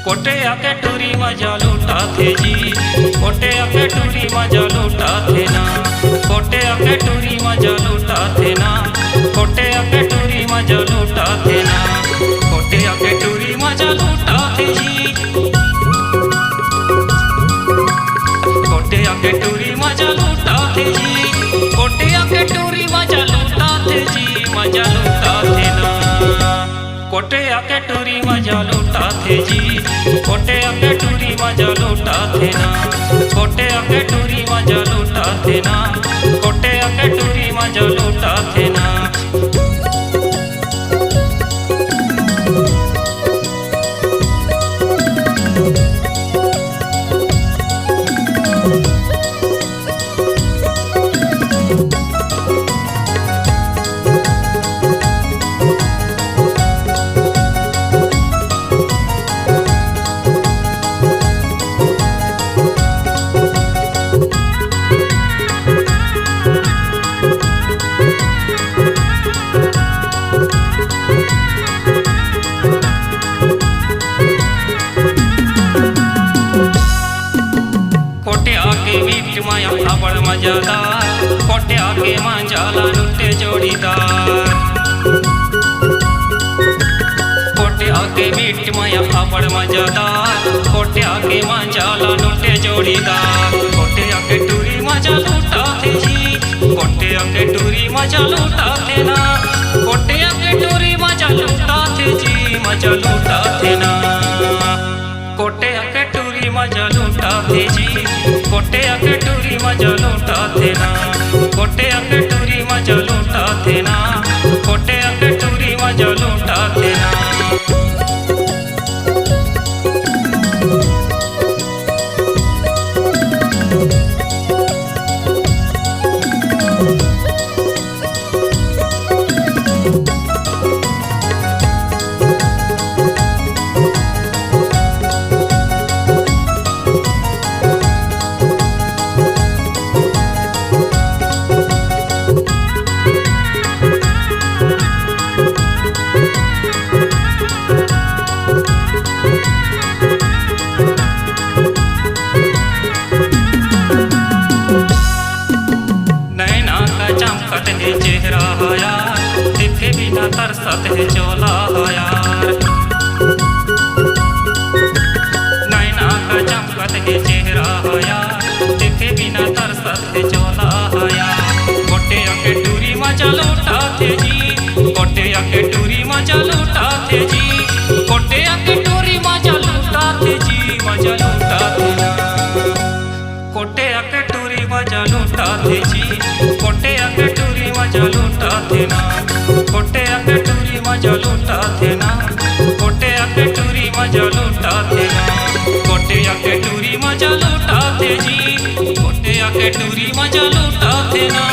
कोटे आके टूरी मजा लूटा थे जी, कोटे आके टूरी मजा लूटा थे ना, कोटे आके टूरी मजा लूटा थे ना, कोटे आके टूरी मजा लूटा थे ना, कोटे आके टूरी मजा लूटा थे जी, कोटे आके टूरी मजा लूटा थे जी, कोटे आके टूरी मजा लूटा थे जी, मजा लूटा थे ना, कोटे आके टूरी मजा लूटा थे जी, कोटे आके टूरी मजा लूटा थे ना, कोटे आके टूरी मजा लूटा थे ना, कोटे आके टूरी मजा लूटा थे ना। मीट माया फाबड़ मजादार, कोटे आके मांझाला लुटे जोड़ीदार, कोटे आके मीट माया फाबड़ मजादार, कोटे आके मांझाला लुटे जोड़ीदार, कोटे आके टूरी मजा लूटा थे जी, कोटे आके टूरी मजा लूटा थे ना, कोटे आके टूरी मजा लूटा थे जी, मजा लूटा थे ना, कोटे आके टूरी मजा लूटा थे जी, कोटे आके टूरी मजा लूटा थे ना, कोटे आके टूरी मजा लूटा थे ना, कोटे आके टूरी मजा लूटा थे ना। चमकत है चेहरा हो यार, देखे बिना तरसत है चोला हो यार, नैना का चमकत है चेहरा हो यार, देखे बिना तरसत है चोला हो यार, कोटे आके टूरी मजा लूटा थे जी, कोटे आके टूरी मजा लूटा थे जी, कोटे आके टूरी मजा लूटा थे जी, मजा लूटा थे ना, कोटे आके टूरी मजा लूटा थे जी, कोटे आके टूरी मजा लूटा थे ना, कोटे आके टूरी मजा लूटा थे ना, कोटे आके टूरी मजा लूटा थे ना, कोटे आके टूरी मजा लूटा थे जी, कोटे आके टूरी मजा लूटा थे ना,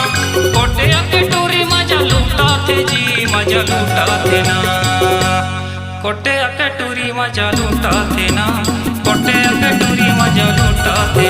कोटे आके टूरी मजा लूटा थे जी, मजा लूटा थे ना, कोटे आके टूरी मजा लूटा थे ना, कोटे आके टूरी मजा लूटा थे